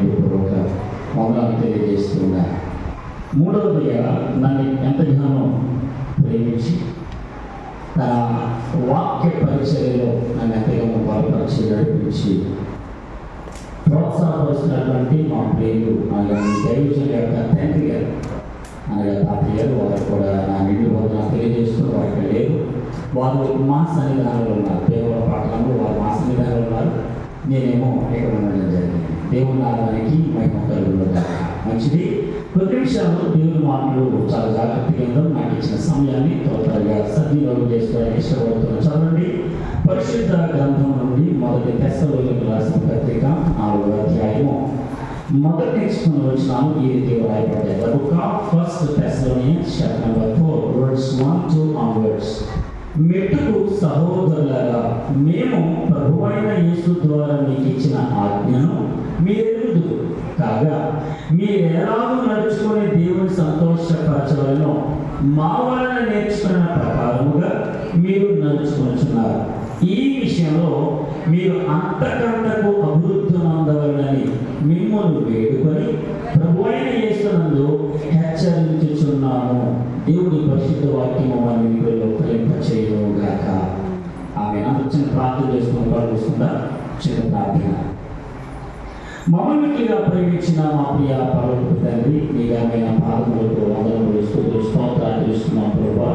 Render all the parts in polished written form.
పూర్వక వందనాలు తెలియజేస్తున్నారు. మూడవదిగా నన్ను ఎంతగానో ప్రేమించి తన వాక్య పరిచర్యలో నన్ను ఎంతగానో బలపరిచి నడిపించి ప్రోత్సాహపరుస్తున్నటువంటి మా ప్రియులు అనగా దైవజన యొక్క తండ్రి గారు అనగా తాతయ్య గారు, వారు కూడా నా నిండు వందనాలు తెలియజేస్తూ వారికి లేరు. వారు మా సన్నిధానంలో ఉన్నారు, దేవుల పట్టణంలో వారు మా సన్నిధానంలో ఉన్నారు. నేనేమో ఇక్కడ ఉండడం జరిగింది. దేవుని నామానికి మహిమ కలుగును. మంచిది. కొద్ది విషయాలు దేవుని మాటలు చాలా జాగ్రత్తగా నాకు ఇచ్చిన సమయాన్ని త్వరగా సద్వినియోగం చేసుకోవడానికి ఇష్టపడుతున్నాను. చదవండి పరిశుద్ధ గ్రంథం నుండి మొదటి తెస్సలోనికయులకు రాసిన పత్రిక 4వ అధ్యాయము మొదటి నేర్చుకుని వచ్చినాము. ఈ రీతిగా రాయబడ్డాయి. The book of 1 Thessalonians chapter number 4 verse 1-2 onwards. మెట్టుకు సహోదరులారా, మేము ప్రభువైన యేసు ద్వారా మీకు ఇచ్చిన ఆజ్ఞను మీరెరుగుదురు కాగా, మీరెలాగూ నడుచుకునే దేవుని సంతోషపరచవలెనో మా వలన నేర్చుకున్న ప్రకారముగా మీరు నడుచుకొనుచున్నారు. ఈ విషయంలో మీరు అంతకంతకు అభివృద్ధి పొందవలెనని మిమ్మల్ని వేడుకొని ప్రభువైన యేసునందు హెచ్చరించుచున్నాము. దేవుడి పరిశుద్ధ వాక్యము మన వీడియోలో ఫలింపచేయుగాక. ఆమె చిన్న ప్రార్థన చేసుకుని ప్రార్థిస్తుందా? చిన్న ప్రార్థన. మమ్మల్నిగా ప్రేమించిన మా ప్రియ పరలోక తండ్రి, మీ ఘనమైన పాదములతో వందనములు స్తుతులు స్తోత్రాలు చేస్తున్నాం ప్రభువా.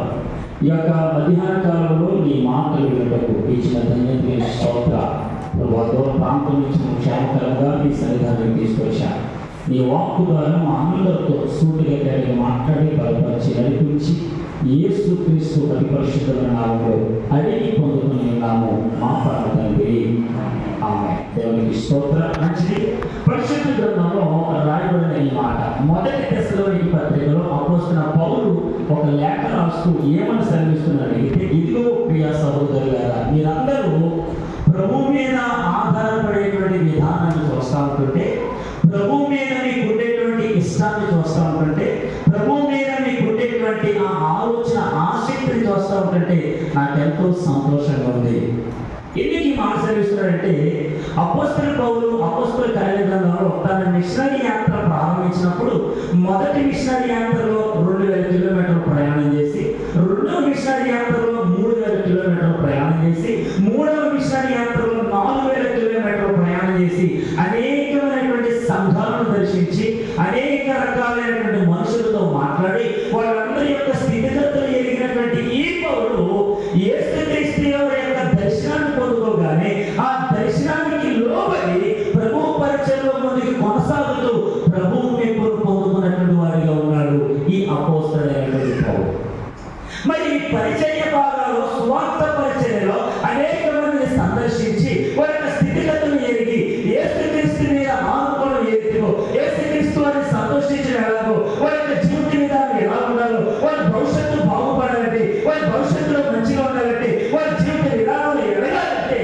ఈ యొక్క మధ్యాహ్న కాలంలో నీ మాటలు వినటకు ఇచ్చిన ధన్యత స్తోత్ర ప్రభువా. దూర ప్రాంతం నుంచి క్షేమకరంగా నీ సన్నిధానానికి తీసుకొచ్చా. నీ వాక్కు ద్వారా మా అందరితో సూటిగా కలిగి మాట్లాడి బలపరిచి నడిపించి యేసుక్రీస్తు అతి పరిశుద్ధమైన నామములో అడిగి పొందుకుని ఉన్నాము మా పరమ తండ్రి. ఆమె దేవునికి స్తోత్రం. మంచిది. పరిశుద్ధ గ్రంథంలో రాయబడిన ఈ మాట మొదటి తెస్సలోనికయుల పత్రికలో అపోస్తలుడైన పౌలు ఒక లేఖ రాస్తూ ఏమని సెలవిస్తున్నాడంటే, ఇదిగో ప్రియ సహోదరులారా, మీరందరూ ప్రభు మీద ఆధారపడేటువంటి విధానాన్ని చూస్తూ ఉంటుంటే, ప్రభు మీద మీకు ఉండేటువంటి ఇష్టాన్ని చూస్తూ ఉంటుంటే, ప్రభు మీద మీకు ఉండేటువంటి ఆ ఆలోచన ఆసక్తిని చూస్తూ ఉంటుంటే నాకెంతో సంతోషంగా ఉంది. ఎందుకు ఈ మాట సెలవిస్తున్నాడంటే, అపోస్తలుడైన పౌలు అపోస్తలుల కార్యగ్రంథంలో తన మిషనరీ యాత్ర ప్రారంభించినప్పుడు మొదటి మిషనరీ యాత్రలో 2000 కిలోమీటర్లు ప్రయాణం చేసి, రెండవ మిషనరీ యాత్రలో 3000 కిలోమీటర్లు ప్రయాణం చేసి, మూడవ మిషనరీ యాత్రలో 4000 కిలోమీటర్లు ప్రయాణం చేసి అనేకమైనటువంటి సంఘాలను దర్శించి అనేక రకాలైనటువంటి మనుషులతో మాట్లాడి వాళ్ళందరి యొక్క స్థితిగతులు ఎరిగినటువంటి ఈ పౌలు యేసుక్రీస్తు యొక్క దర్శనాన్ని పొందుకోగానే ఆ దర్శనానికి లోబడి ప్రభు పరిచయంలో ముందుకు కొనసాగుతూ ప్రభువు మెప్పును పొందుకున్నటువంటి వారిగా ఉన్నాడు ఈ అపోస్తలుడైనటువంటి పౌలు. మరి పరిచర్య భాగాల్లో సువార్త పరిచర్యలో అనేక మందిని సందర్శించి వారి యొక్క స్థితిగతులు ఎరిగి యేసుక్రీస్తు మీద ఆనుకోవడం ఏదో, యేసుక్రీస్తు వారిని సంతోషించడం ఎలాగో, వారి యొక్క జీవిత విధానం ఎలా ఉండాలో, వారి భవిష్యత్తు బాగుపడాలంటే, వారి భవిష్యత్తులో మంచిగా ఉండాలంటే, వారి జీవిత విధానంలో ఎదగాలంటే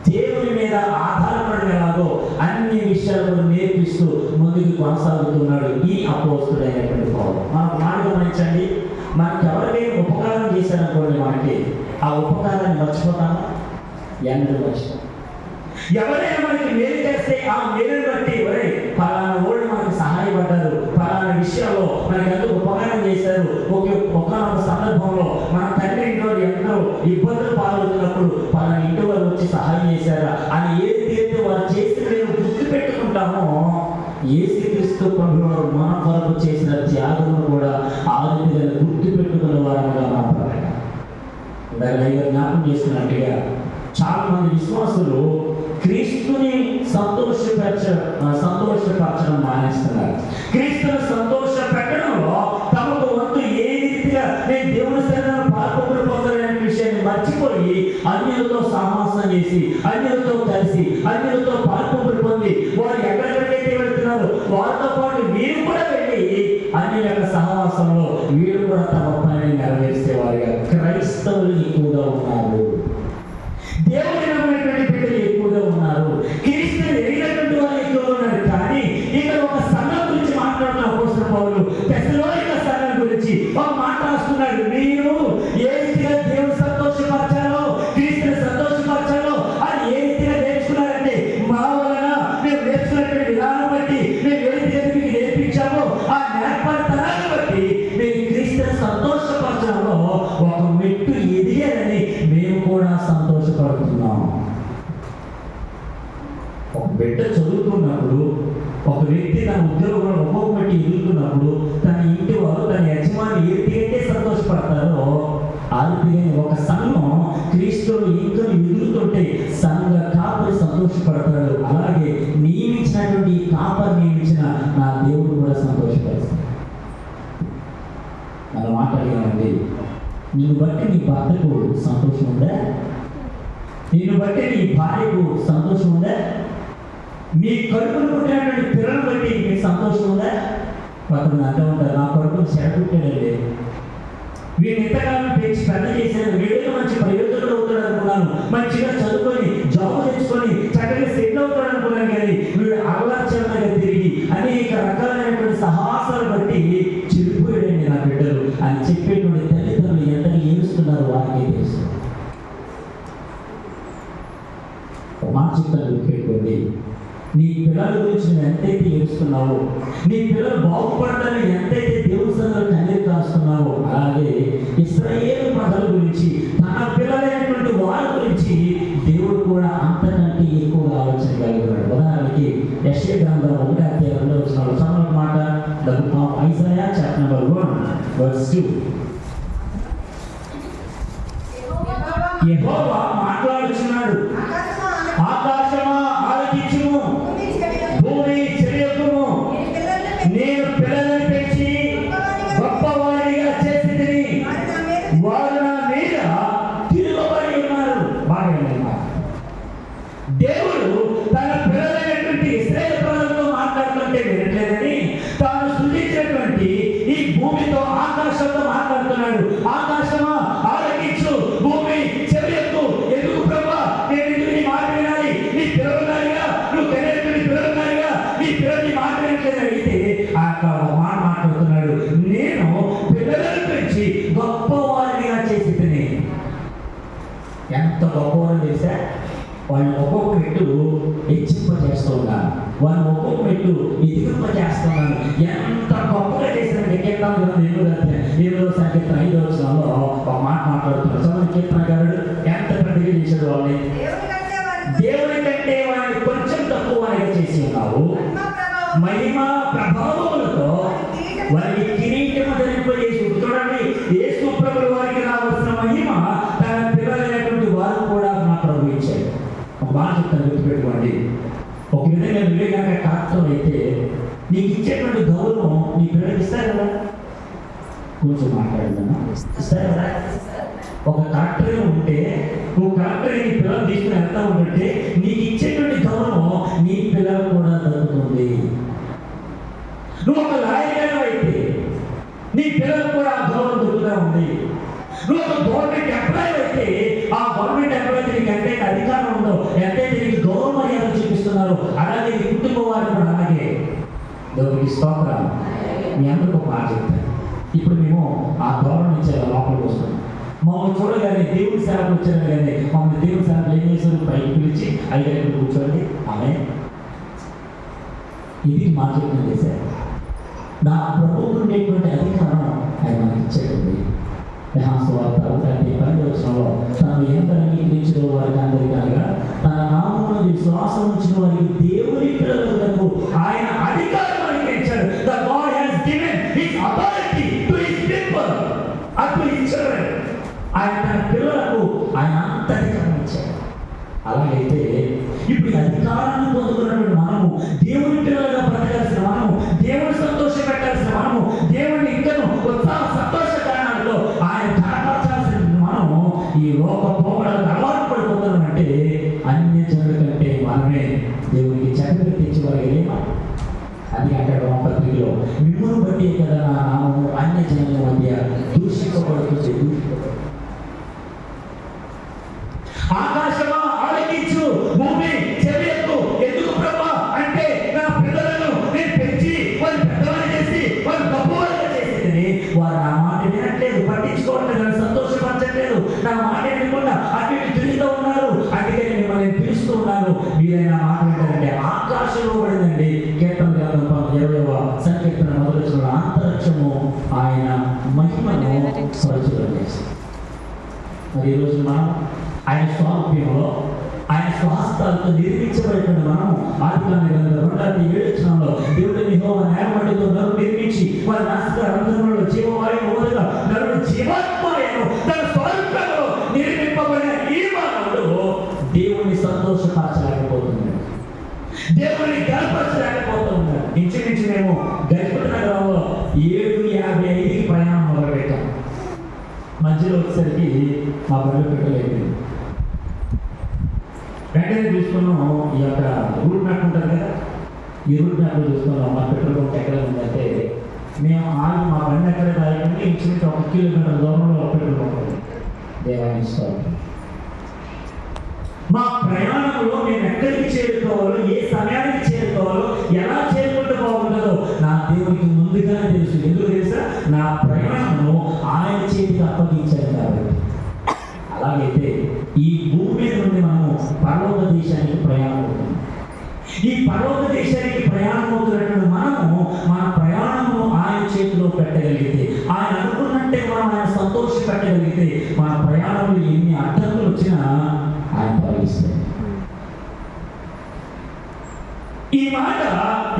దేవుని మీద ఆధారపడడం ఎలాగో అన్ని విషయాలను నేర్పిస్తూ ముందుకు కొనసాగుతున్నాడు ఈ అపోస్తలుడైనటువంటి పౌలు. మనకు మాట గమనించండి, మనకి ఎవరికైనా ఉపకారం చేశారనుకోండి, మనకి ఆ ఉపకారాన్ని మర్చిపోతామా? ఎన్నడూ మర్చిపోతాం. ఎవరైనా మనకి మేలు చేస్తే ఆ మేలుని బట్టి ఒరే పలానా వాళ్ళు మనకి సహాయపడ్డారు, పలానా విషయంలో మనకి ఎంతో ఉపకారం చేశారు, ఒకనొక సందర్భంలో మన తండ్రి ఇంట్లో ఎంతో ఇబ్బందులు పాల్గొతున్నప్పుడు పలానా ఇంటి వారు వచ్చి సహాయం చేశారా అని ఏదైతే వారు చేస్తే మేము గుర్తు పెట్టుకుంటామో, యేసుక్రీస్తు ప్రభువు మన కొరకు చేసిన త్యాగమును కూడా ఆ రీతిగా గుర్తు పెట్టుకున్న వారుగా మాట్లాడారు. జ్ఞాపకం చేస్తున్నట్టుగా చాలా మంది విశ్వాసులు క్రీస్తుని సంతోషపరచడం మానేస్తున్నారు. క్రీస్తుని సంతోష పెట్టడంలో తమకు వంతు ఏ రీతిగా నేను దేవుని సన్నిధిలో పాల్పొందులు పొందలేని విషయాన్ని మర్చిపోయి అన్యులతో సహవాసం చేసి, అన్యులతో కలిసి, అన్యులతో పాల్పొందులు పొంది వారు ఎక్కడెక్కడికైతే వెళ్తున్నారు వారితో పాటు వీరు కూడా వెళ్ళి అన్యుల యొక్క సహవాసంలో వీరు కూడా తమ పనిని నెరవేర్చే వారిగా క్రైస్తవులు ఎక్కువగా ఉన్నారు. దేవుని నమ్మినటువంటి బిడ్డలు ఎక్కువగా ఉన్నారు. క్రీస్తుని ఎరిగినటువంటి వారు ఎక్కువగా ఉన్నారు. కానీ ఇక్కడ ఒక సంఘం గురించి మాట్లాడుతున్న అపోస్తలుడైన పౌలు తెస్సలోనిక సంఘం గురించి ఒక మాట రాస్తున్నాడు. మీరు ఏ రీతిగా దేవుని సంతోషపరచాలో, క్రీస్తుని సంతోషపరచాలో అది ఏ రీతిగా నేర్చుకున్నారంటే, మా వలన మేము నేర్చుకున్నటువంటి బిడ్డ చదువుతున్నప్పుడు, ఒక వ్యక్తి తన ఉద్యోగంలో ఒక్కొక్కటి ఎదుగుతున్నప్పుడు తన ఇంటి వారు తన యజమాని ఏంటి సంతోషపడతారో అది ఒక సంఘం క్రీస్తులో ఇంకా ఎదుగుతుంటే సంఘ కాపరి సంతోషపడతాడు. అలాగే నియమించినటువంటి ఈ కాపరి నియమించిన నా దేవుడు కూడా సంతోషపడతాడు. మనం మాట్లాడేమండి, నిన్ను బట్టి నీ భర్తకు సంతోషం ఉందా? నిన్ను బట్టి నీ భార్యకు సంతోషం ఉందా? నీ కడుపును పుట్టినటువంటి పిల్లలు బట్టి నీకు సంతోషం ఉందా? కొంతమంది అంటూ ఉంటారు, నా కడుపును చెడగొట్టాడండి, వీడిని ఎంతకాలం పెంచి పెద్ద చేశాను, వీడికి మంచి ప్రయోజనం అవుతాడు అనుకున్నాను, మంచిగా చదువుకొని జాబ్ తెచ్చుకొని చక్కగా సెటిల్ అవుతాడు అనుకున్నాను, కానీ వీడు అలవాచరణగా తిరిగి అనేక రకాలైనటువంటి సాహసాలు బట్టి చెడిపోయాడండి నా బిడ్డలు అని చెప్పేటువంటి తల్లిదండ్రులు ఎంత ఏడుస్తున్నారు వారికే తెలుసు. మాట చెప్తాను, పెట్టుకోండి. నీ పిల్లల గురించి నువ్వు ఎంతైతే ఏడుస్తున్నావో, నీ పిల్లలు బాగుపడతానని ఎంతైతే దేవుని సన్నిధిలో కన్నీరు కాస్తున్నావో, అలాగే ఇశ్రాయేలు ప్రజల గురించి, తన పిల్లలైనటువంటి వారి గురించి దేవుడు కూడా అంతకంటే ఎక్కువగా ఆలోచన కలిగి ఉన్నాడు. ఉదాహరణకి యెషయా గ్రంథం 1:2 సమర మాట, the book of Isaiah chapter number 1:2. యెహోవా మాట్లాడుచున్నాడు, ఆకాశమా ఆలకించుము, భూమి చెవియొక్కుము, నేను పిల్లలను పెంచి గొప్పవారిగా చేసితిని, వారు నా మీద తిరగబడి ఉన్నారు. దేవుడు తన పిల్లలైనటువంటి ఇశ్రాయేలు ప్రజలతో మాట్లాడుతుంటే వినట్లేదని తాను సృష్టించినటువంటి ఈ భూమితో ఆకాశంతో మాట్లాడుతున్నాడు. ఆకాశమా ఆలకించు, భూమి చెవియొక్కు, ఎందుకు ప్రభా నేను ఎందుకు నీ మాట వినాలి? నీ పిల్లలున్నారుగా, నువ్వు కనేటువంటి పిల్లలున్నారుగా, నీ పిల్లలు నీ మాట వినట్లేదు అడిగితే ఆ మాట మాట్లాడుతున్నాడు, నేను పిల్లలను పెంచి గొప్పవారిగా చేసి తిని. ఎంత గొప్పవారు చేశా, వాళ్ళని ఒక్కొక్క మెట్టు హెచ్చింపజేస్తూ ఉన్నాను, వాళ్ళని ఒక్కొక్క మెట్టు ఎదిగింపజేస్తున్నాను. ఎంత గొప్పగా చేశారంటే కీర్తన 8వ సంకీర్తన 5వ వచనంలో ఒక మాట మాట్లాడుతున్నారు. చదువు కీర్తనకారుడు ఎంత పెద్దగా చేశాడు వాళ్ళని. దేవుని కంటే వారిని కొంచెం తక్కువ వారిగా చేసి ఉన్నావు, మహిమ ప్రభావములతో వారికి కిరీటము ధరింపజేసి. చూడండి, యేసు ప్రభువు వారికి రావాల్సిన మహిమ తన పిల్లలైనటువంటి వారు కూడా నా ప్రభు ఇచ్చాడు. ఒక మాట చెప్తాను, గుర్తుపెట్టుకోండి. ఒక విధంగా నువ్వే కనుక కరెక్ట్ అయితే నీకు ఇచ్చేటువంటి గౌరవం నీ పిల్లలకి ఇస్తారు కదా. కొంచెం మాట్లాడుతున్నా, ఇస్తారు కదా. ఒక కరెక్టర్గా ఉంటే నువ్వు కరెక్టర్గా నీ పిల్లలు తీసుకుని వెళ్తా ఉంటుంటే నీకు ఇచ్చేటువంటి గౌరవం నీ పిల్లలు కూడా దొరుకుతుంది. నువ్వు ఒక లాయర్గా అయితే నీ పిల్లలు కూడా ఆ గౌరవం దొరుకుతూ ఉంది. నువ్వు ఒక గవర్నమెంట్ ఎంప్లాయీ అయితే ఆ గవర్నమెంట్ ఎంప్లాయీ నీకు ఎంతైతే అధికారం ఉందో, ఎంతైతే నీకు గౌరవ మర్యాద చూపిస్తున్నారు, అలాగే నీ కుటుంబ వారు కూడా అలాగే. దేవునికి స్తోత్రం. మీ అందరికీ ఒక మాట చెప్తాను. ఇప్పుడు మేము ఆ గౌరవం నుంచి లోపలికి వస్తున్నాం. మమ్మల్ని చూడగానే దేవుడి సేవకు వచ్చారు కానీ మమ్మల్ని దేవుడి సేవకు ఏం చేశారు, పైకి పిలిచి ఐదు కూర్చోండి ఆమె ఇది మా చెప్పిన చేశారు. నా ప్రభువు ఉండేటువంటి అధికారం ఆయన మనకి ఇచ్చేటండి. యెహోషువార్త 1:12 తను ఎంత అంగీకరించిన వారికి అందరికీ అనగా తన నామమున విశ్వాసం ఉంచిన వారికి దేవుని పిల్లలకు ఆయన అధికారం అనుగ్రహించాడు. The God has given his authority to his people and to his children. ఆయన తన పిల్లలకు ఆయన అంత అధికారం ఇచ్చాడు. అలాగైతే ఇప్పుడు అధికారాన్ని పొందుకున్నటువంటి మనము, దేవుని పిల్లలుగా బ్రతకాల్సిన మనము, దేవుని సంతోష పెట్టాల్సిన మనము, దేవుని ఇంకను ఉత్సాహ సంతోష కారణాలలో ఆయన కనపరచాల్సిన మనము ఈ లోక పోవడానికి అలవాటు పడిపోతామంటే అన్య జనుల కంటే మనమే దేవునికి చక్కగా తెచ్చివ్వగలేమా? అది అంటాడు మా పత్రికలో, మిమ్మల్ని బట్టి కదా నా నామము అన్య జనుల మధ్య దూషింపబడుతుంది. ఆకాశమా ఆలకించు, భూమి చెవియొక్కు, ఎందుకు ప్రభా అంటే నా పిల్లలను నేను పెంచి వారు పెద్దవాళ్ళు చేసి వారు గొప్పవాళ్ళుగా చేసేది. వారు నా మాట వినట్లేదు, పట్టించుకోవట్లేదు, సంతోషపరచట్లేదు, నా మాట వినకుండా అటు ఇటు తిరుగుతూ ఉన్నారు. అందుకే మిమ్మల్ని పిలుస్తూ ఉన్నాను, మీరైనా మాట వింటారంటే. ఆకాశంలో పడిందండి కీర్తన గ్రంథం 20వ సంకీర్తన 1వ వచనంలో అంతరిక్షము ఆయన మహిమను ప్రచురం చేస్తుంది. మరి ఈరోజు మనం ఆయన స్వారూప్యంలో ఆయన స్వహస్తాలతో నిర్మించబడిన మనం ఆదికాండ గ్రంథం 2:7 దేవుడిని యెహోవా నేలమట్టితో నరుడు నిర్మించి వారి నాసికా రంధ్రములలో జీవవాయువు మొదలుగా నరుడు జీవాత్మయను తన స్వరూపంలో నిర్మింపబడిన ఈ మానవుడు దేవుణ్ణి సంతోషపరచలేకపోతున్నాడు, దేవుణ్ణి గర్పరచలేకపోతున్నాడు. ఇంచుమించు మేము గరిపటి నగరంలో 7:55కి ప్రయాణం మొదలుపెట్టాం. మధ్యలో వచ్చేసరికి మా బండి పెట్రోల్ అయిపోయింది. వెంటనే చూసుకున్నాం, ఈ యొక్క రూట్ మ్యాప్ ఉంటుంది కదా, ఈ రూట్ మ్యాప్లో చూసుకున్నాం మా పెట్రోల్ బంక్ ఎక్కడ ఉందంటే మేము ఆగి మా బండి ఎక్కడ రాయకుండా ఇంచుమించు 1 కిలోమీటర్ దూరంలో పెట్రోల్ బంక్ ఉంది. దేవాలయం మా ప్రయాణంలో మేము ఎక్కడికి చేరుకోవాలో, ఏ సమయానికి చేరుకోవాలో, ఎలా చేరుకుంటే బాగుంటుందో నా దేవుడికి ముందుగానే తెలుసు. ఎందుకు తెలుసా? నా ప్రయాణము ఆయన చేతికి అప్పగించారు కాబట్టి. అలాగైతే ఈ భూమి నుండి మనము పర్వత దేశానికి ప్రయాణం అవుతున్నాం. ఈ పర్వత దేశానికి ప్రయాణం అవుతున్నటువంటి మనము మన ప్రయాణము ఆయన చేతిలో పెట్టగలిగితే, ఆయన అనుకున్నట్టే మనం ఆయన సంతోష పెట్టగలిగితే, మన ప్రయాణంలో ఎన్ని అడ్డంకులు వచ్చినా ఆయన తొలగిస్తాడు. ఈ మాట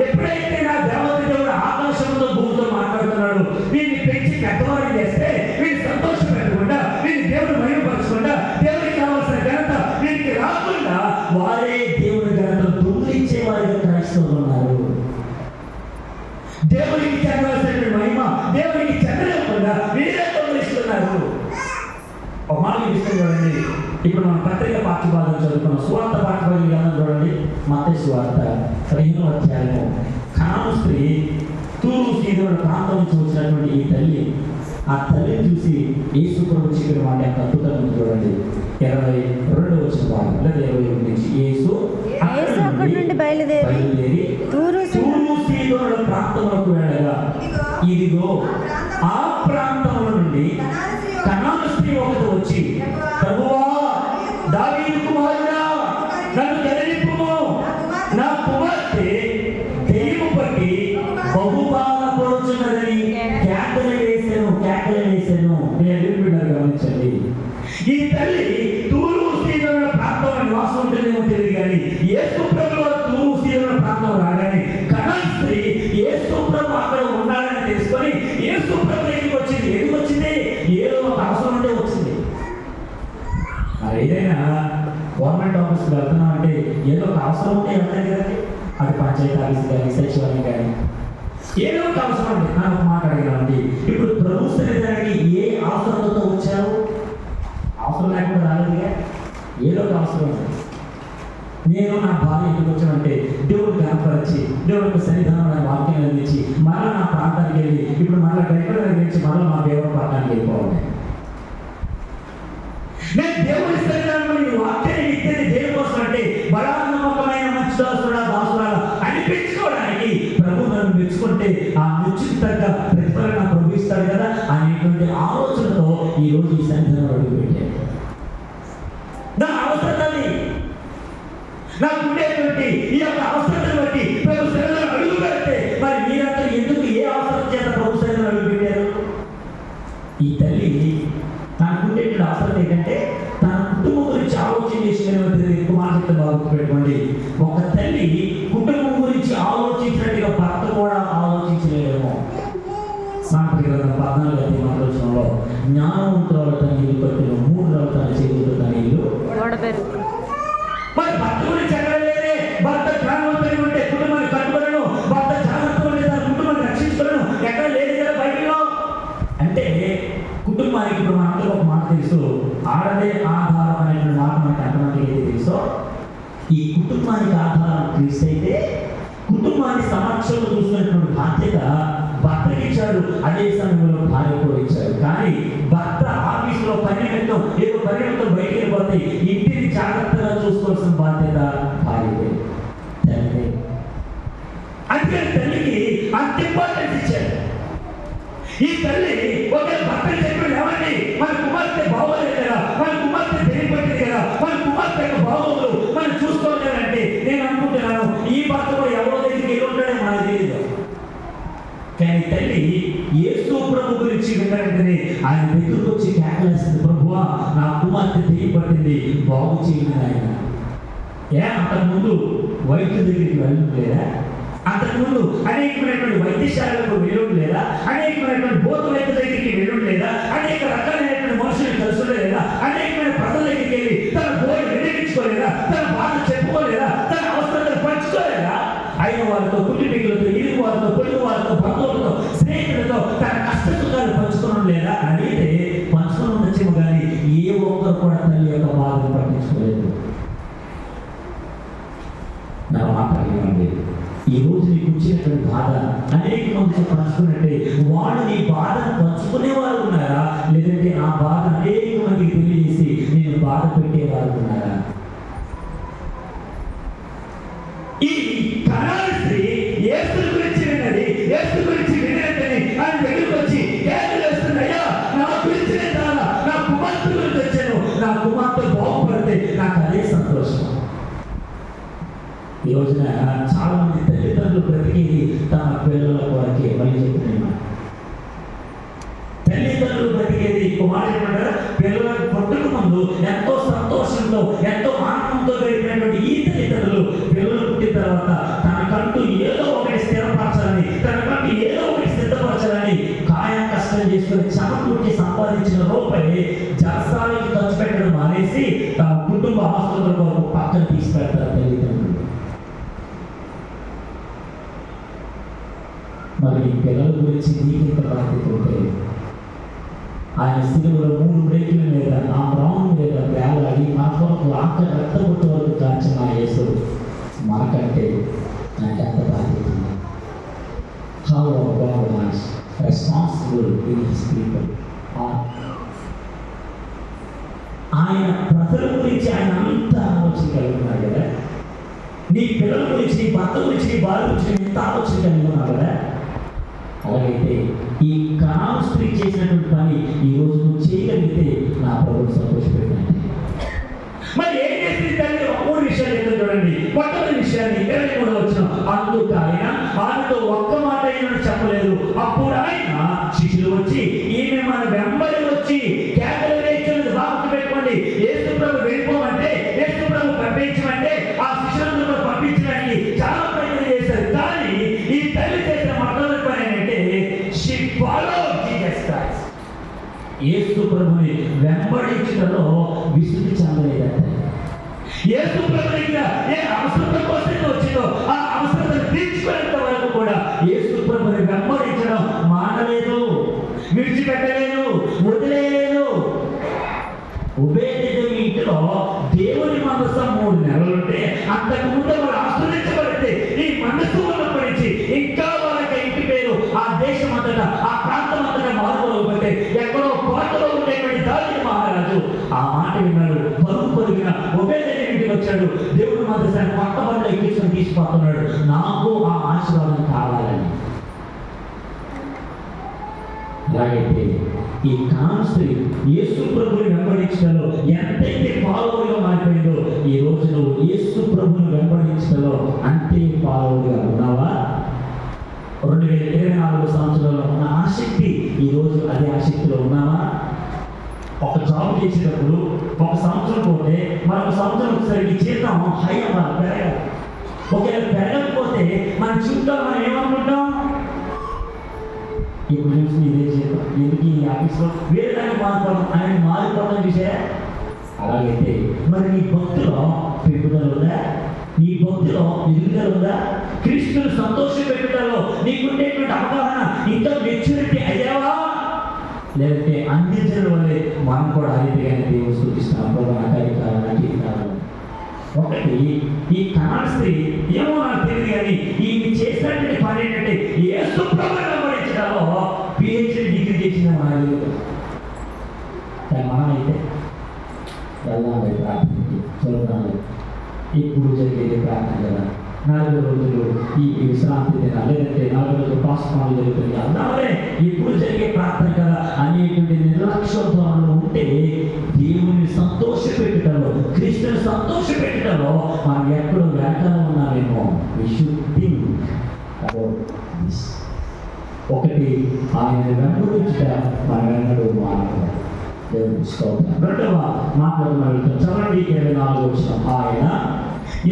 ఎప్పుడైతే నా దేవత దేవుడు ఆకాశంతో భూమితో మాట్లాడుతున్నాడు, వీడిని పెంచి పెద్దవాడిని చేస్తే వీడిని సంతోషం పెట్టకుండా, వీడిని దేవుడు మహిమపరచకుండా, దేవుడికి కావాల్సిన ఘనత వీడికి రాకుండా వారే దేవుడి ఘనత దొంగిలించే వారిగా క్రైస్తవులు ఉన్నారు. దేవుడికి చెందవలసిన మహిమ దేవుడికి చెందలేకుండా వీరే దొంగిలిస్తున్నారు. ఒక మాట ఇష్టం చూడండి. ఇప్పుడు మనం పత్రిక పాఠ్యభాగం చదువుకున్నాం. సువార్త పాఠ్యభాగం గ్రంథం చూడండి. మత్తయి సువార్త 15వ అధ్యాయము. కనాను స్త్రీ తూరు సీదోను ప్రాంతం నుంచి వచ్చినటువంటి ఈ తల్లి, ఆ తల్లిని చూసి యేసు ప్రభు చెప్పిన మాట యొక్క అద్భుతం చూడండి. 22వ భాగం లేదా 21 నుంచి యేసు అక్కడి నుండి బయలుదేరి తూరు సీదోను ప్రాంతములకు వెళ్ళగా, ఇదిగో ఆ ప్రాంతముల నుండి కనాను స్త్రీ ఒకటి వచ్చి, ప్రభువా, దావీదు కుమారుడా, నన్ను కరుణింపుము, నా కుమార్తె దెయ్యము పట్టి బహుబాధపడుచున్నదని కేకలు వేసాను. గమనించండి. ఈ తల్లి తూరు సీదోను ప్రాంతంలో నివాసం ఉంటుందేమో తెలియదు కానీ యేసు ప్రభువు తూరు సీదోను ప్రాంతం రాగానే కనాను స్త్రీ యేసు ప్రభు అక్కడ ఉండాలని తెలుసుకొని యేసు ప్రభు దగ్గరికి వచ్చింది. ఎందుకు వచ్చింది? ఏదో ఒక అవసరం ఉంటే వచ్చింది. ఏదైనా గవర్నమెంట్ ఆఫీస్కి వెళ్తున్నాం అంటే ఏదో ఒక అవసరం ఉంటే వెళ్తాయి కదండి. అది పంచాయతీ ఆఫీస్ కానీ సచివాలయం కానీ ఏదో ఒక అవసరం ఉంది. నాకు మాట అడిగానండి, ఇప్పుడు ప్రభు సన్నిధానికి ఏ అవసరంతో వచ్చారు? అవసరం లేకుండా రాలేదుగా, ఏదో ఒక అవసరం ఉంది. నేను నా భార్య ఎందుకు వచ్చానంటే దేవుడికి కనపరిచి, దేవుడికి సన్నిధానం వాక్యం అందించి మళ్ళీ నా ప్రాంతానికి వెళ్ళి ఇప్పుడు మళ్ళీ గడిపడ నుంచి మళ్ళీ మా దేవుడి ప్రాంతానికి వెళ్ళిపోవాలి. నేను దేవుడి సన్నిధానంలో ఈ వాక్యాన్ని ఇచ్చేది దేనికోసం అంటే బడా నమ్మకమైన మంచి దాసుడా అనిపించుకోవడానికి. ప్రభు నన్ను మెచ్చుకుంటే ఆ మెచ్చుకు తగ్గ ప్రతిఫలం నాకు ప్రభుత్వాడు కదా అనేటువంటి ఆలోచనతో ఈ రోజు ఈ సన్నిధానం అడుగు పెట్టాను. నా అవసరాన్ని, నాకు ఉండేటువంటి ఈ యొక్క అవసరాన్ని బట్టి ప్రభు సన్నిధానం అడుగు పెడితే మరి మీరంతా ఎందుకు ఏ అవసరం చేత ప్రభు సన్నిధానం అడుగు పెట్టారు? ఈ తల్లి తనకు ఉండేటువంటి అవసరం ఏంటంటే తన కుటుంబం గురించి ఆలోచన చేసినటువంటి ఎక్కువ మాట బాగు పెట్టుకోండి. ఒక తల్లి కుటుంబం గురించి ఆలోచించినట్టుగా భర్త కూడా ఆలోచించలేమో. సాంప్రదాయ గ్రంథం 14:14 జ్ఞానవంతురాలు తన ఇల్లు కట్టిన 3 తన చేతులతో తన ఇల్లు. మరి భర్త గురించి ఎక్కడలేదే. భర్త జ్ఞానవంతుడి ఉంటే కుటుంబాన్ని కట్టుకోలేను, భర్త జాగ్రత్తగా ఉంటే తన కుటుంబాన్ని రక్షించుకోలేను, ఎక్కడ లేదు కదా బయటలో అంటే కుటుంబానికి. ఇప్పుడు మనందరూ ఒక మాట తెలుసు, ఆడదే ఆధారం అనేటువంటి మాట మనకి అర్థమంటే ఏది తెలుసో, ఈ కుటుంబానికి ఆధారం క్రీస్తు అయితే కుటుంబాన్ని సమక్షంలో చూసినటువంటి బాధ్యత భర్తకి ఇచ్చాడు. అదే సమయంలో భార్య కూడా ఇచ్చాడు. కానీ భర్త ఆఫీసులో పని నిమిత్తం ఏదో పని నిమిత్తం బయటికి వెళ్ళిపోతే ఇంటిని జాగ్రత్తగా చూసుకోవాల్సిన బాధ్యత భార్యదే, తల్లిదే. అందుకని తల్లికి అంత ఇంపార్టెన్స్ ఇచ్చాడు. ఈ తల్లి ఒక భర్త చెప్పాడు, ఏమండి మన కుమార్తె బాగోలేదు కదా, మన కుమార్తె తెలియపట్టింది కదా, మన కుమార్తె యొక్క బాగోదు మనం చూసుకోలేదంటే నేను అనుకుంటున్నాను ఈ భర్త కూడా ఎవరో దగ్గరికి వెళ్ళి ఉంటాడో మనకు తెలియదు. కానీ తల్లి యేసు ప్రభు గురించి విన్న వెంటనే ఆయన దగ్గరకు వచ్చి కేకలేస్తుంది, ప్రభువా, నా కుమార్తె తెలియపట్టింది, బాగు చేయండి ఆయన. అంతకుముందు వైద్యుల దగ్గరికి వెళ్ళడం లేదా? అంతకుముందు అనేకమైనటువంటి వైద్యశాలకు వెళ్ళడం లేదా? అనేకమైనటువంటి బోధ వైద్యుల దగ్గరికి వెళ్ళడం లేదా? అనేక రకాలైనటువంటి మనుషులు కలుసుకోలేదా? లేదా అనేకమైన ప్రజల దగ్గరికి వెళ్ళి తన బోధ వెలిగించుకోలేదా? తన బాధ చెప్పుకోలేదా? తన అవసరాలు పంచుకోలేదా? అయిన వారితో, కుటుంబీకులతో, ఇరుగు వారితో, పొరుగు వారితో, బంధువులతో, స్నేహితులతో తన కష్ట సుఖాలు పంచుకోవడం లేదా అని అడిగితే పంచుకొని ఉండొచ్చేమో కానీ ఏ ఒక్కరు కూడా తల్లి యొక్క బాధను పట్టించుకోలేదు. నా మాట అడిగినండి, ఈ రోజు నీకు వచ్చినటువంటి బాధ అనేక మందితో పంచుకున్నట్టే వాళ్ళు నీ బాధను పంచుకునే వారు ఉన్నారా? లేదంటే ఆ బాధ అనేక మందికి తెలియజేసి నేను బాధ పెట్టేవారు ఉన్నారా? ఈ కనాను స్త్రీ యేసు గురించి విన్నది. యేసు గురించి వినని ఆయన దగ్గరికి వచ్చి కేకలు వేస్తుంది, అయ్యా నా గురించి చాలా, నా కుమార్తె గురించి వచ్చాను, నా కుమార్తె బాగుపడితే నాకు అదే సంతోషం. ఈ రోజున చాలా మంది తల్లిదండ్రులు బ్రతికేది తమ పిల్లల కొరకే. మళ్ళీ చెప్తున్నాను, తల్లిదండ్రులు బ్రతికేది మాట ఏమంటారు, పిల్లలకు పుట్టక ముందు ఎంతో సంతోషంతో ఎంతో ఆనందంతో గడిపినటువంటి ఈ తల్లిదండ్రులు పిల్లలు పుట్టిన తర్వాత తనకంటూ ఏదో ఒకటి స్థిరపరచాలని, తనకంటూ ఏదో ఒకటి సిద్ధపరచాలని కాయం కష్టం చేసుకుని చెమటూటి సంపాదించిన రూపాయి జలసాలకి ఖర్చు పెట్టడం మానేసి తమ కుటుంబ ఆస్తుల కొరకు పక్కన తీసి పెడతారు తల్లిదండ్రులు. మరి ఈ పిల్లల గురించి నీకెంత బాధ్యత ఉంటే ఆయన సిలువలో 3 బ్రేకుల మీద ఆ రాము మీద వేలాడి మన కొరకు ఆఖరి రక్తబొట్టు వరకు కాల్చిన ఆ యేసు మనకంటే నాకు ఎంత బాధ్యత ఉంది. How God was responsible in his people. ఆయన ప్రజల గురించి ఆయన అంత ఆలోచన కలిగి ఉన్నాడు కదా. నీ పిల్లల గురించి, నీ భర్త గురించి, నీ భార్య గురించి ఎంత ఆలోచన కలిగి ఉన్నాడు కదా. అలాగైతే ఈ కనాను స్త్రీ చేసినటువంటి పని ఈ రోజు నువ్వు చేయగలిగితే నా ప్రభువు సంతోషపెట్టినట్టే. మరి ఏం చేసింది తల్లి? 3 విషయాలు ఏంటో చూడండి. మొట్టమొదటి విషయాన్ని 23వ వచనం, అందుకు ఆయన ఆమెతో ఒక్క మాట అయినా చెప్పలేదు. అప్పుడు ఆయన శిష్యులు వచ్చి ఈమె మన వెంబడి వచ్చి కేకలు వేస్తున్నది బాగుంటు పెట్టుకోండి. యేసు ప్రభు వెళ్ళిపోమంటే, యేసు ప్రభు పంపించమంటే ఆ శిష్యులందరూ పంపించడానికి చాలా ప్రయత్నం చేశారు. కానీ ఈ తల్లి చేసిన మొట్టమొదటి పని ఏంటంటే she followed Jesus Christ. యేసు ప్రభుని వెంబడించడంలో విసుగు చెందలేదంటే, యేసు ప్రభు దగ్గర ఏ అవసరత కోసం వచ్చిందో ఆ అవసరతను తీర్చుకునేంత వరకు కూడా యేసు ప్రభుని వెంబడించడం మానలేదు, విడిచిపెట్టలేదు, వదిలేయలేదు. ఉబేదెదోము ఇంటిలో దేవుని మనసు 3 నెలలుంటే అంతకు ముందు వాళ్ళు ఆశ్రయించబడితే ఈ మనసు గురించి ఇంకా వాళ్ళకి ఇంటి పేరు ఆ దేశం అంతటా, ఆ ప్రాంతం అంతటా మారుకోకపోతే ఎక్కడో కోటలో ఉండేటువంటి దావీదు మహారాజు ఆ మాట విన్నాడు. పరుగున ఉబేదెదోము ఇంటికి వచ్చాడు. దేవుడి మందసాన్ని కొత్త బండ్లో ఎక్కించుకొని తీసుకుపోతున్నాడు. నాకు ఆ ఆశీర్వాదం కావాలని. అలాగైతే ఈ కనాను స్త్రీ యేసు ప్రభుని వెంబడించడంలో ఎంతైతే ఫాలోవర్గా మారిపోయిందో ఈ రోజు నువ్వు యేసు ప్రభుని వెంబడించడంలో అంతే ఫాలోవర్గా ఉన్నావా? 2024 సంవత్సరంలో ఉన్న ఆసక్తి ఈ రోజు అదే ఆసక్తిలో ఉన్నావా? ఒక జాబ్ చేసేటప్పుడు 1 సంవత్సరం పోతే మరొక సంవత్సరం వచ్చేసరికి జీతం హై అవ్వాలి, పెరగాలి. ఒకవేళ పెరగకపోతే మన జీవితంలో మనం ఏమనుకుంటాం? ఇప్పుడు చూసి ఇదే చేద్దాం, ఎందుకు ఈ ఆఫీస్లో వేరే దాన్ని మారిపోవడం ఆయన మారిపోవడం చూసే. అలాగైతే మరి నీ భక్తిలో పెరుగుదల ఉందా? నీ భక్తిలో ఎదుగుదల ఉందా? క్రీస్తును సంతోష పెట్టుదలలో నీకుండేటువంటి అవగాహన ఇంకా మెచ్యూరిటీ అయ్యావా? లేదంటే అన్ని జనుల వల్లే మనం కూడా అరితేగానే దేవుడు సూచిస్తున్నాం, ప్రభు నాకు అది కావాలి, ఇది కావాలి. ఒకటి, ఈ కనాను స్త్రీ ఏమో నాకు తెలియదు కానీ ఈమె చేసినటువంటి పని ఏంటంటే యేసు ప్రభువుని వెంబడించడంలో PhD డిగ్రీ చేసిన వాళ్ళు. కానీ మనం అయితే వెళ్దాం ప్రార్థనకి, చూద్దాం. ఇప్పుడు జరిగేది ప్రార్థన కదా. 40 రోజులు ఈ విశ్రాంతి దినాలు, లేదంటే 40 రోజులు పాస్పాలు జరుగుతుంది, అన్నారే ఇప్పుడు జరిగే ప్రార్థన కదా అనేటువంటి నిర్లక్ష్యంలో ఉంటే దేవుని సంతోషపెట్టడంలో, క్రీస్తుని సంతోషపెట్టడంలో మనం ఎక్కడో వెనకాల ఉన్నామేమో. We should think about this. ఒకటి, ఆయన వెంబడించుట మన వెంబడు మానవుడు. దేవుని స్తోత్రం. 2వ మాటలు చదవండి. 24వ వచనం, ఆయన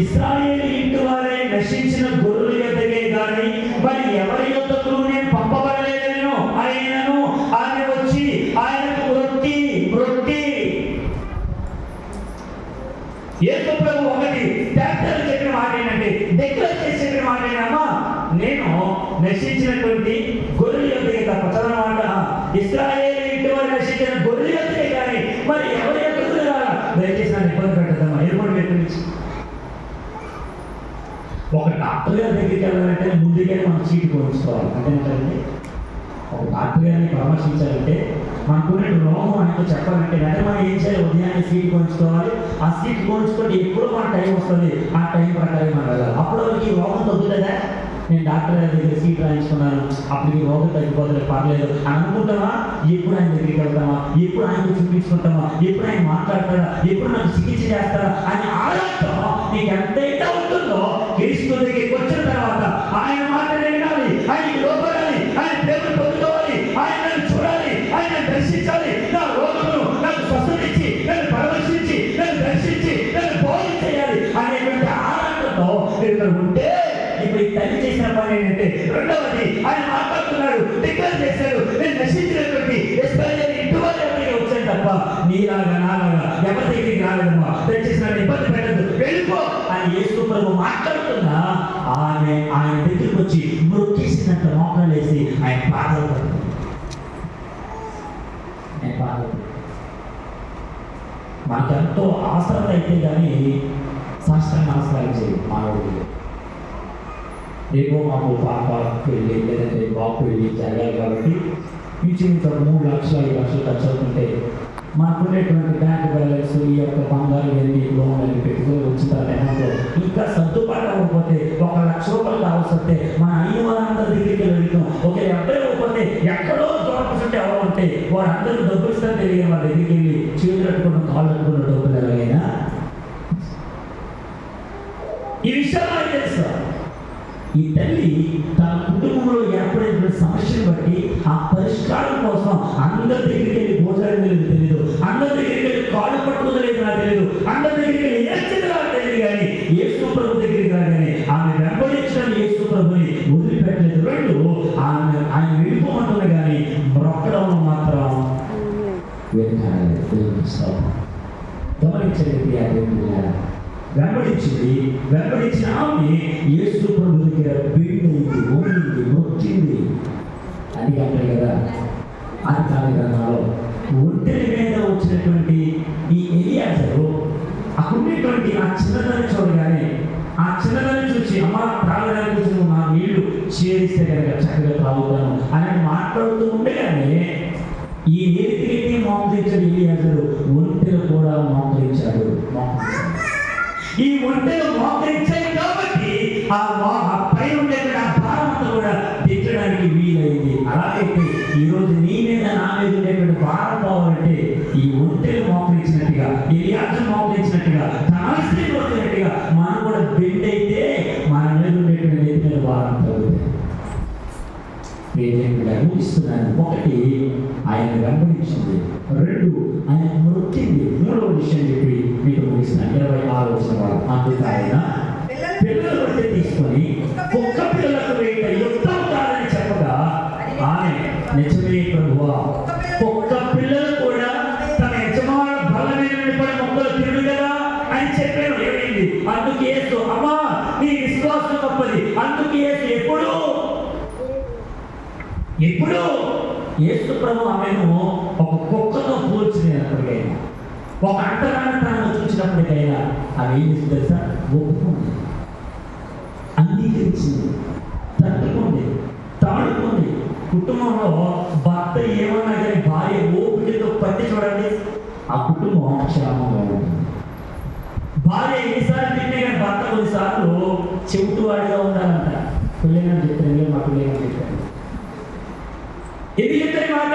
ఇశ్రాయేలు ఇంటి వారే నశించిన గొర్రెల యొద్దకే గాని మరి ఎవరి యొద్దకు నేను పంపబడలేదనో ఆయనను ఆమె వచ్చి ఆయనకు మ్రొక్కి యేసు ప్రభు ఒకటి డాక్టర్ చెప్పిన మాట ఏంటంటే, డిక్లేర్ చేసి చెప్పిన మాట ఏంటమ్మా, నేను నశించినటువంటి గొర్రెల యొద్దకే తప్ప చదవమాట, ఇశ్రాయేలు ఇంటి వారు నశించిన గొర్రెల యొద్దకే కానీ మరి ఎవరి యొద్దకు రాలా. దయచేసి నన్ను ఇబ్బంది పెట్టద్దమ్మా. ఎయిర్పోర్ట్ వ్యక్తి ఒక డాక్టర్ గారి దగ్గరికి వెళ్ళాలంటే ముందుగా మనం సీటు కోయించుకోవాలి. అంతేనంటే ఒక డాక్టర్ గారిని పరామర్శించాలంటే మనకున్న రోగం ఆయనతో చెప్పాలంటే వెంటనే మనం ఏం చేయాలి, ఉదయాన్నే సీట్ కోయించుకోవాలి. ఆ సీట్ కోయించుకుంటే ఎప్పుడు మన టైం వస్తుంది, ఆ టైం ప్రకారం మనం వెళ్ళాలి. అప్పుడు వాళ్ళకి రోగం తగ్గుతుందా, నేను డాక్టర్ గారి దగ్గర సీట్ రాయించుకున్నాను అప్పుడు ఈ రోగం తగ్గిపోతుంది పర్లేదు అని అనుకుంటామా? ఎప్పుడు ఆయన దగ్గరికి వెళ్తామా, ఎప్పుడు ఆయనకు చూపించుకుంటామా, ఎప్పుడు ఆయన మాట్లాడతారా, ఎప్పుడు నాకు చికిత్స చేస్తారా అని ఆలోచన నీకు ఎంతైతే ఉంటుందో, క్రీస్తు దగ్గరికి వచ్చిన తర్వాత ఆయన మాటలు వినాలి, ఆయనకి లోపడాలి, ఆయన ప్రేమను పొందుకోవాలి, ఆయన చూడాలి, ఆయన దర్శించాలి, నా రోగమును నాకు స్వస్థనిచ్చి నన్ను పరామర్శించి నన్ను దర్శించి నన్ను బోధ చేయాలి అనేటువంటి ఆరాటంతో మీరు ఉంటే ఇప్పుడు ఈ తల్లి చేసిన పని ఏంటంటే, రెండవది ఆయన మాట్లాడుతున్నాడు, డిక్లేర్ చేశాడు, నేను నశించినటువంటి ఇశ్రాయేలు ఇంటి వారి దగ్గరికి వచ్చాను తప్ప నీలాగా నాలాగా ఎవరి దగ్గరికి రాలేదమ్మా, దయచేసి నన్ను ఇబ్బంది పెట్టద్దు, వెళ్ళిపో అని యేసు ప్రభు మాట్లాడుతున్నా ఆయన దగ్గరికి వచ్చి మ్రొక్కేసినట్టు మోకాలు వేసి ఆయన పాదాలు పడుతుంది. మనకెంతో అవసరం అయితే కానీ సాష్టాంగ నమస్కారం చేయి మానవుడికి. రేపు మాకు పాపకి వెళ్ళి లేదంటే బాబు వెళ్ళి జరగాలి కాబట్టి ఇంచుమించు 3 లక్షలు 5 లక్షలు ఖర్చు అవుతుంటే మనకున్నటువంటి బ్యాంక్ బ్యాలెన్స్ ఈ యొక్క బంగారు వెళ్ళి లోన్లు పెట్టుకొని వచ్చిన తర్వాత ఇంకా సర్దుబాటు అవ్వకపోతే 1 లక్ష రూపాయలు కావాల్సి వస్తే మన అయిన వారందరి దగ్గరికి వెళ్తాం. ఒకరు ఎక్కడే ఇవ్వకపోతే ఎక్కడో దొరకకుంటే ఎవరు ఉంటే వారందరూ డబ్బులు ఇస్తారు తెలియని వాళ్ళ దగ్గరికి వెళ్ళి చేతులు కట్టుకున్న కాళ్ళు కట్టుకున్న డబ్బులు ఎలాగైనా ఈ విషయాలు మనకు తెలుసు. ఈ తల్లి తన కుటుంబంలో ఏర్పడిన సమస్యను బట్టి ఆ పరిష్కారం కోసం అందరి దగ్గరికి వెళ్ళి భోజనం లేదు తెలియదు, అందరి దగ్గరికి వెళ్ళి కాళ్ళు పట్టుకోలేదు నాకు తెలియదు, అందరి దగ్గరికి వెళ్ళి ఏడ్చింది నాకు తెలియదు, కానీ యేసు ప్రభు దగ్గరికి రాగానే ఆమె వెంబడించిన యేసు ప్రభుని వదిలిపెట్టలేదు. రెండు ఆయన వెళ్ళిపోమంటుంది కానీ మొక్కడం మాత్రం గమనించలేదు. వెంబడించిన ఆమె యేసు ప్రభు దగ్గర బీడింది, ఓడింది, మొక్కింది. అది అంటారు కదా అది కాలంలో ఒంటరి మీద వచ్చినటువంటి ఈ ఎలియాజరు అక్కడున్నటువంటి ఆ చిన్నదాన్ని చూడగానే ఆ చిన్నదాన్ని చూసి అమ్మ త్రాగడానికి నువ్వు నా నీళ్లు చేరిస్తే కనుక చక్కగా తాగుతాను అని మాట్లాడుతూ ఉండగానే ఈ నేతికి మోకరించాడు ఎలియాజరు, ఒంటెలు కూడా మోకరించాడు. ఈ ఒంటెలు మోకరించాయి కాబట్టి ఆ పైన ఉండేటువంటి ఆ భారమంతా కూడా దించడానికి వీలైంది. అలాగైతే ఈరోజు నీ మీద నా మీద ఉండేటువంటి భారం పోవాలంటే ఈ ఒంటెలు మోకరించినట్టుగా, ఎలియాజరు మోకరించినట్టుగా, తనస్త్రీ మోకరించినట్టుగా మనం కూడా బెండ్ అయితే మన మీద ఉండేటువంటి నేతి మీద భారం తగ్గుతుంది. ఊహిస్తున్నాను. ఒకటి ఆయన వెంబడించింది, రెండు ఆయన మొక్కింది, మూడవ విషయం చెప్పి మీకు ముగిస్తున్నాను. 26వ వచనం అందుకు ఆయన పిల్లల బట్టి తీసుకొని ఒక్క పిల్లలకు వేట యుద్ధం కాదని చెప్పగా ఆమె నిజమే ప్రభువా, ఒక్క పిల్లలు కూడా తన యజమానుల బలమైన నిలబడి మొక్కలు తిరుగు కదా అని చెప్పాను. ఏమైంది? అందుకు యేసు అమ్మా నీ విశ్వాసం తప్పది. అందుకు యేసు ఎప్పుడు యేసు ప్రభు ఆమెను ఒక కుక్కతో పోల్చినప్పటికైనా, ఒక అంటరానితనాన్ని చూసినప్పటికైనా ఆమె ఏం చేసింది తెలుసా? ఒప్పుకుంది, అంగీకరించింది, తట్టుకుంది, తాడుకుంది. కుటుంబంలో భర్త ఏమన్నా కానీ భార్య ఓపికతో పట్టి చూడండి, ఆ కుటుంబం క్షేమంగా ఉంటుంది. భార్య ఎన్నిసార్లు తింటే కానీ భర్త కొన్నిసార్లు చెవిటి వాడిగా ఉండాలంట. పిల్లలని చెప్పాను, మా పిల్లలని చెప్పాను. ఎందుకు చెప్తారు మాట?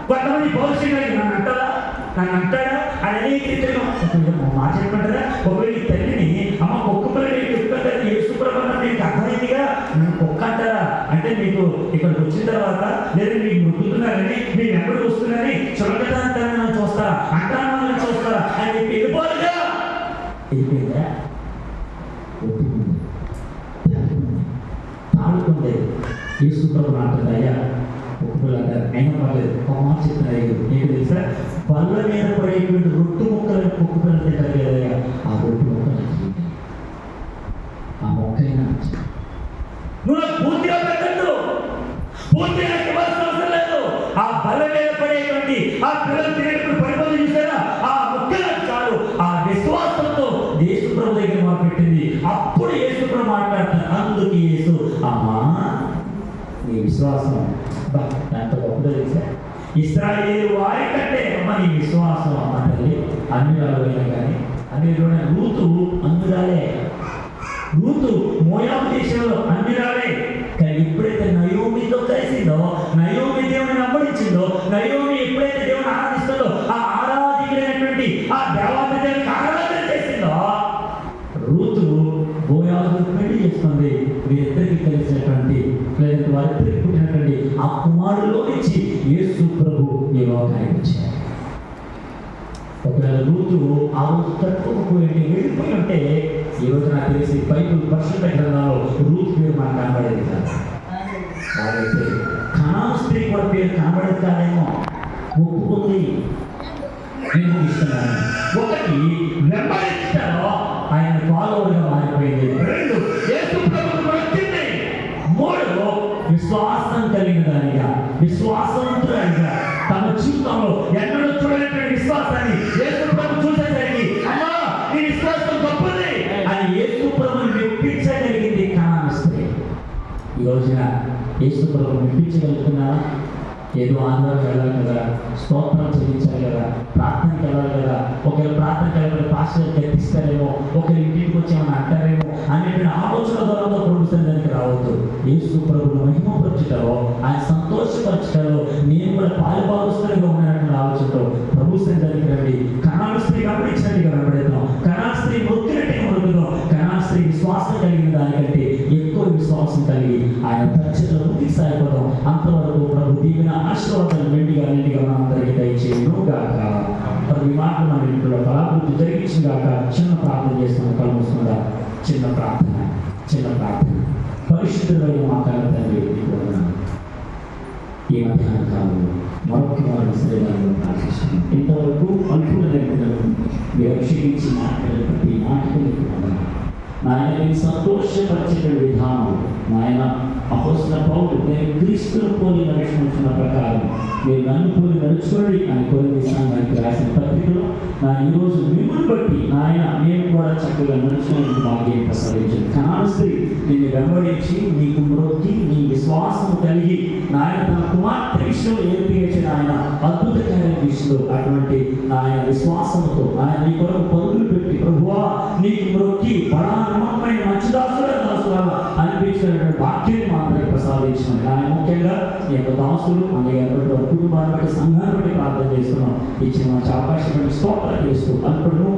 కొంతమంది భవిష్యత్తు నన్ను అంటాడా అని అనేక మాట చెప్పమంటారా? ఒకవేళ ఈ తల్లిని అమ్మ కుక్క పిల్లలు చెప్తారా? యేసు ప్రభు నీకు అర్థమైందిగా నన్ను కుక్క అంటారా అంటే మీకు ఇక్కడికి వచ్చిన తర్వాత లేదా మీకు మొక్కుతున్నారని మీరు ఎక్కడికి వస్తున్నారని పాల్గొంది. యేసు ప్రభు అంటుంది, అయ్యా ఒక్కరు అంటారు, అయినా పర్లేదు ఒక మాట చెప్తున్నారు. ఏంటి తెలుసా? బల్ల మీద పడేటువంటి రొట్టు ముక్కలను కుక్క పిల్లలు తింటారు కదయ్యా, ఆ రొట్టు ముక్కలు ఆ మొక్కైనా నువ్వు నాకు పూర్తిగా పెట్టద్దు, పూర్తిగా ఇవ్వాల్సిన అవసరం లేదు. ఆ బల్ల మీద పడేటువంటి ఆ పిల్లలు తినేటప్పుడు పరిపాలన చూసారా, ఆ ముక్కలు చాలు. ఆ విశ్వాసంతో యేసు ప్రభు దగ్గర మొదలుపెట్టింది. అప్పుడు యేసు ప్రభు మాట్లాడతారు. అందుకు యేసు, అమ్మా నీ విశ్వాసం ఎంత గొప్పదో తెలుసా? ఇశ్రాయేలు వారి కంటే అమ్మ నీ విశ్వాసం అంటే అన్ని రాలైనా కానీ అన్ని రూతు అందురాలే. రూతు మోయాబు దేశంలో అన్నిరాలే. కానీ ఎప్పుడైతే నయోమితో కలిసిందో, నయోమి దేవుని వెంబడించిందో, నయోమి ఎప్పుడైతే దేవుని ఆరాధిస్తుందో, ఆ ఆరాధికుడైనటువంటి ఆ దేవాలయానికి ఆరాధన చేసిందో, రూతు బోయాజును పెళ్లి చేస్తుంది. వీరిద్దరికి కలిసినటువంటి లేదా వారిద్దరికి పుట్టినటువంటి ఆ కుమారులో నుంచి యేసు ప్రభు ఈ లోకానికి వచ్చారు. ఒకవేళ రూతు ఆ రోజు తట్టుకోకపోయి వెళ్ళిపోయి ఉంటే ఈ రోజు నాకు తెలిసి బైబిల్ పరిశుద్ధ గ్రంథంలో రూత్ పేరు మనకు కనబడేది కాదు. కాబట్టి కనాను స్త్రీ కూడా పేరు కనబడేది కాదేమో. ఒప్పుకుంది, నేను ఇస్తున్నాను. ఒకటి వెంబడించడంలో ఆయన ఫాలోవర్గా మారిపోయింది. రెండు యేసు ప్రభువును వచ్చింది. మూడు విశ్వాసం కలిగిన దానిగా, విశ్వాసవంతురాలిగా తన జీవితంలో ఎన్నడూ చూడలేటువంటి విశ్వాసాన్ని యేసు ప్రభు చూసేసరికి, అమ్మా నీ విశ్వాసం గొప్పది అని యేసు ప్రభువుని మెప్పించగలిగింది కనాను స్త్రీ. ఈ రోజున యేసు ప్రభువుని మెప్పించగలుగుతున్నారా? ఏదో ఆంధ్రాకి వెళ్ళాలి కదా, స్తోత్రం చెల్లించాలి కదా, ప్రార్థనకి వెళ్ళాలి కదా, ఒకవేళ ప్రార్థనకి వెళ్ళాలి పాస్టర్ గెలిపిస్తారేమో, ఒకరి ఇంటికి వచ్చి ఏమైనా అంటారేమో అనేటువంటి ఆలోచన ద్వారా ప్రభు సన్నిధికి రావద్దు. యేసు ప్రభువును మహిమపరచుటలో, ఆయన సంతోషపరచుటలో నేను కూడా పాలుపాలుస్తున్నగా ఉన్నటువంటి ఆలోచనతో ప్రభు సన్నిధికి రండి. కనాను స్త్రీ గమనించినట్టుగా వెంబడేద్దాం, కనాను స్త్రీ మొక్కినట్టుగా మొదలుదాం. కనాను స్త్రీ విశ్వాసం కలిగిన దానికంటే ఎక్కువ విశ్వాసం కలిగి ఆయన పరిచయలో ముందుకు సాగిపోదాం. అంతవరకు ప్రభు దీవెన ఆశీర్వాదాలు మెండిగా మనందరికీ దయచేయను గాక. ఈ మాటలు మన ఇంట్లో ఫలాభివృద్ధి జరిగించిన గాక. చిన్న ప్రార్థన చేస్తున్నాం. కళ్ళు మూసుకుందా. చిన్న ప్రార్థన. పరిశుద్ధులైన మా కళ్ళ తండ్రి, ఈ మధ్యాహ్న కాలంలో మరొక శరీరాలను ప్రార్థిస్తున్నాం. ఇంతవరకు అనుకూలమైనటువంటి మీరు అభిషేకించిన ప్రతి మాటకు నాయన సంతోషపరిచే విధానం, నాయన అపోస్తలుడైన పౌలు నేను క్రీస్తును పోలి నడుచుకుంటున్న ప్రకారం మీరు నన్ను పోలి నడుచుకోండి అని కొరింథీ సంఘానికి రాసిన పత్రికలో ఈరోజు మిమ్మల్ని బట్టి నాయన మేము కూడా చక్కగా నడుచుకునేందుకు భాగ్యం ప్రసాదించండి. కనాను స్త్రీ నిన్ను వెంబడించి నీకు మ్రొక్కి నీ విశ్వాసం కలిగి నాయన తన కుమార్తె విషయంలో ఏర్పేసిన ఆయన అద్భుత కార్య విషయంలో అటువంటి ఆయన విశ్వాసంతో ఆయన నీ కొరకు పరుగులు పెట్టి ప్రభువా నీకు మ్రొక్కి బడా నమ్మకమైన మంచి దాసుడా అనిపించినటువంటి వాక్యాన్ని మాత్రమే ప్రసాదించినాం. ఆయన ముఖ్యంగా ఈ యొక్క దాసులు అలాగే కుటుంబాన్ని బట్టి సంఘాన్ని బట్టి ప్రార్థన చేస్తున్నాం. ఇచ్చిన మంచి అవకాశం స్తోత్రం చేస్తూ అల్పడును